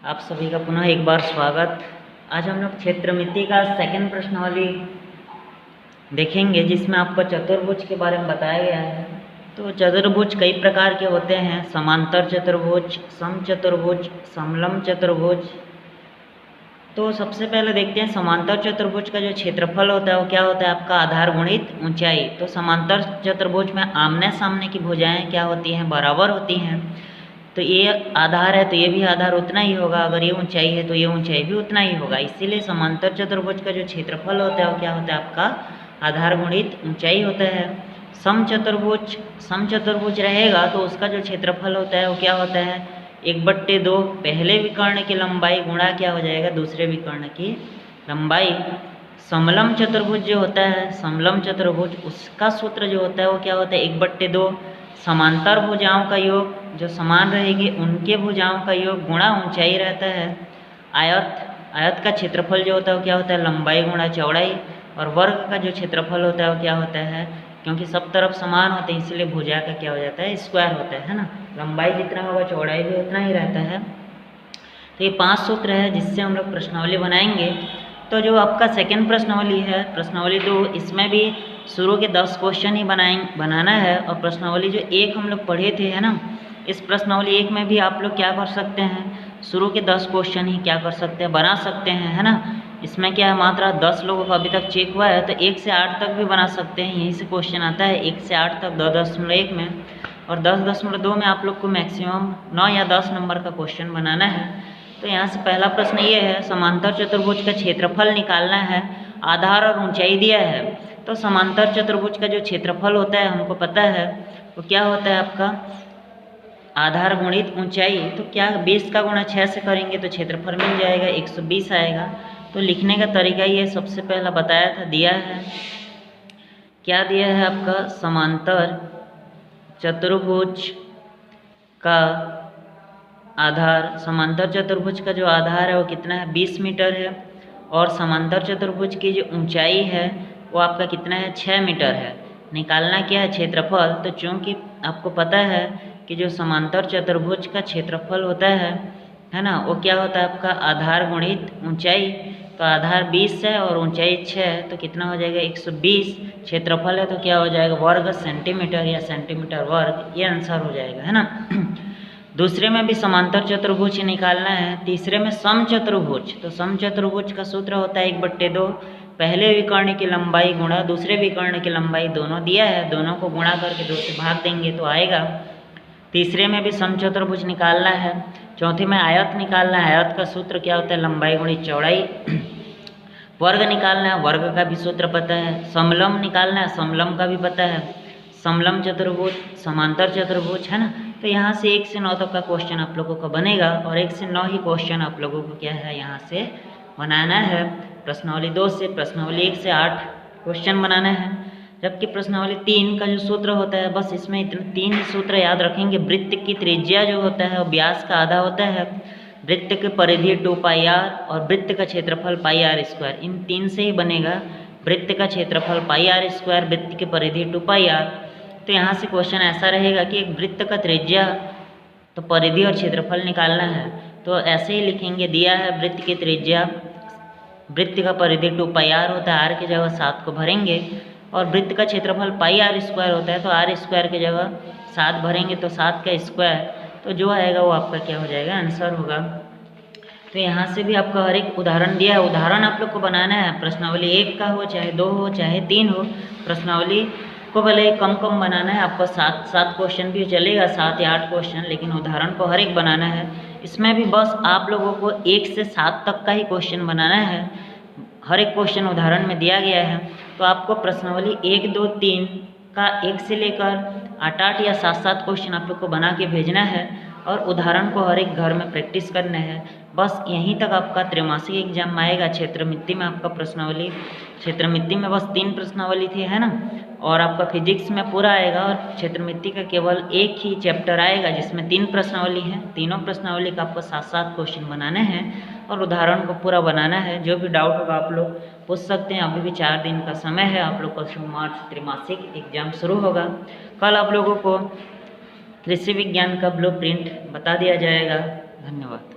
आप सभी का पुनः एक बार स्वागत। आज हम लोग क्षेत्रमिति का सेकंड प्रश्नावली देखेंगे, जिसमें आपको चतुर्भुज के बारे में बताया गया है। तो चतुर्भुज कई प्रकार के होते हैं, समांतर चतुर्भुज, समचतुर्भुज, समलंब चतुर्भुज। तो सबसे पहले देखते हैं समांतर चतुर्भुज का जो क्षेत्रफल होता है वो क्या होता है, आपका आधार गुणित ऊंचाई। तो समांतर चतुर्भुज में आमने सामने की भुजाएं क्या होती हैं, बराबर होती हैं। तो ये आधार है तो ये भी आधार उतना ही होगा, अगर ये ऊंचाई है तो ये ऊंचाई भी उतना ही होगा। इसीलिए समांतर चतुर्भुज का जो क्षेत्रफल होता है वो क्या होता है, आपका आधार गुणित ऊंचाई होता है। समचतुर्भुज रहेगा तो उसका जो क्षेत्रफल होता है वो क्या होता है, 1/2 पहले विकर्ण की लंबाई गुणा क्या हो जाएगा, दूसरे विकर्ण की लंबाई। समलंब चतुर्भुज जो होता है, समलंब चतुर्भुज उसका सूत्र जो होता है वो क्या होता है, 1/2 समांतर भुजाओं का योग जो समान रहेगी उनके भुजाओं का योग गुणा ऊंचाई रहता है। आयत का क्षेत्रफल जो होता है वो क्या होता है, लंबाई गुणा चौड़ाई। और वर्ग का जो क्षेत्रफल होता है वो क्या होता है, क्योंकि सब तरफ समान होते हैं इसलिए भुजा का क्या हो जाता है, स्क्वायर होता है ना। लंबाई जितना होगा चौड़ाई भी उतना ही रहता है। तो ये 5 सूत्र है जिससे हम लोग प्रश्नावली बनाएंगे। तो जो आपका सेकंड प्रश्नावली है, प्रश्नावली 2, इसमें भी शुरू के 10 क्वेश्चन ही बनाना है। और प्रश्नावली जो 1 हम लोग पढ़े थे है ना, इस प्रश्नावली 1 में भी आप लोग क्या कर सकते हैं, शुरू के 10 क्वेश्चन ही क्या कर सकते हैं, बना सकते हैं, है ना। इसमें क्या है, मात्र 10 लोगों का अभी तक चेक हुआ है, तो 1 से 8 तक भी बना सकते हैं। यहीं से क्वेश्चन आता है 1 से 8 तक 10.1 में, और 10.2 में आप लोग को मैक्सिमम 9 या 10 नंबर का क्वेश्चन बनाना है। तो यहाँ से पहला प्रश्न ये है, समांतर चतुर्भुज का क्षेत्रफल निकालना है, आधार और ऊंचाई दिया है। तो समांतर चतुर्भुज का जो क्षेत्रफल होता है हमको पता है वो क्या होता है, आपका आधार गुणित ऊंचाई। तो क्या 20 का गुणा 6 से करेंगे तो क्षेत्रफल मिल जाएगा, 120 आएगा। तो लिखने का तरीका ये सबसे पहला बताया था, दिया है, क्या दिया है आपका, समांतर चतुर्भुज का आधार, समांतर चतुर्भुज का जो आधार है वो कितना है, 20 मीटर है। और समांतर चतुर्भुज की जो ऊंचाई है वो आपका कितना है, 6 मीटर है। निकालना क्या है, क्षेत्रफल। तो चूँकि आपको पता है कि जो समांतर चतुर्भुज का क्षेत्रफल होता है ना, वो क्या होता है, आपका आधार गुणित ऊंचाई। तो आधार 20 है और ऊंचाई 6 है, तो कितना हो जाएगा, 120। क्षेत्रफल है तो क्या हो जाएगा, वर्ग सेंटीमीटर या सेंटीमीटर वर्ग, ये आंसर हो जाएगा, है ना। दूसरे में भी समांतर चतुर्भुज निकालना है। तीसरे में समचतुर्भुज। तो समचतुर्भुज का सूत्र होता है 1/2 पहले विकर्ण की लंबाई गुणा दूसरे विकर्ण की लंबाई, दोनों दिया है, दोनों को गुणा करके 2 से भाग देंगे तो आएगा। तीसरे में भी समचतुर्भुज निकालना है। चौथे में आयत निकालना है, आयत का सूत्र क्या होता है, लंबाई गुणित चौड़ाई। वर्ग निकालना है, वर्ग का भी सूत्र पता है। समलंब निकालना है, समलंब का भी पता है। समलंब चतुर्भुज, समांतर चतुर्भुज, है ना। तो यहाँ से 1 से 9 तक का क्वेश्चन आप लोगों का बनेगा, और 1 से 9 ही क्वेश्चन आप लोगों को क्या है, यहाँ से बनाना है। प्रश्नावली 2 से प्रश्नावली 1 से 8 क्वेश्चन बनाना है। जबकि प्रश्नावली 3 का जो सूत्र होता है, बस इसमें इतने 3 ही सूत्र याद रखेंगे। वृत्त की त्रिज्या जो होता है वो व्यास का आधा होता है, वृत्त की परिधि 2πr, और वृत्त का क्षेत्रफल πr²। इन 3 से ही बनेगा। वृत्त का क्षेत्रफल πr², वृत्त की परिधि 2πr। तो यहाँ से क्वेश्चन ऐसा रहेगा कि एक वृत्त का त्रिज्या, तो परिधि और क्षेत्रफल निकालना है। तो ऐसे ही लिखेंगे, दिया है वृत्त की त्रिज्या, वृत्त का परिधि 2πr होता है, r की जगह 7 को भरेंगे। और वृत्त का क्षेत्रफल πr² होता है, तो r² की जगह 7 भरेंगे तो 7 का स्क्वायर, तो जो आएगा वो आपका क्या हो जाएगा, आंसर होगा। तो यहाँ से भी आपका हर एक उदाहरण दिया है, उदाहरण आप लोग को बनाना है। प्रश्नावली 1 का हो, चाहे 2 हो, चाहे 3 हो, प्रश्नावली को भले कम बनाना है। आपको 7 क्वेश्चन भी चलेगा, 7 या 8 क्वेश्चन, लेकिन उदाहरण को हर एक बनाना है। इसमें भी बस आप लोगों को 1 से 7 तक का ही क्वेश्चन बनाना है। हर एक क्वेश्चन उदाहरण में दिया गया है। तो आपको प्रश्नावली 1, 2, 3 का 1 से लेकर 8 या 7 क्वेश्चन आप लोग को बना के भेजना है, और उदाहरण को हर एक घर में प्रैक्टिस करना है। बस यहीं तक आपका त्रैमासिक एग्जाम आएगा। क्षेत्रमिति में आपका प्रश्नावली, क्षेत्रमिति में बस 3 प्रश्नावली थी, है ना, और आपका फिजिक्स में पूरा आएगा। और क्षेत्रमिति का केवल एक ही चैप्टर आएगा जिसमें 3 प्रश्नावली हैं। तीनों प्रश्नावली का आपको 7 क्वेश्चन बनाने हैं और उदाहरण को पूरा बनाना है। जो भी डाउट होगा आप लोग पूछ सकते हैं। अभी भी 4 दिन का समय है, आप लोग का सोमवार से त्रैमासिक एग्जाम शुरू होगा। कल आप लोगों को कृषि विज्ञान का ब्लूप्रिंट बता दिया जाएगा। धन्यवाद।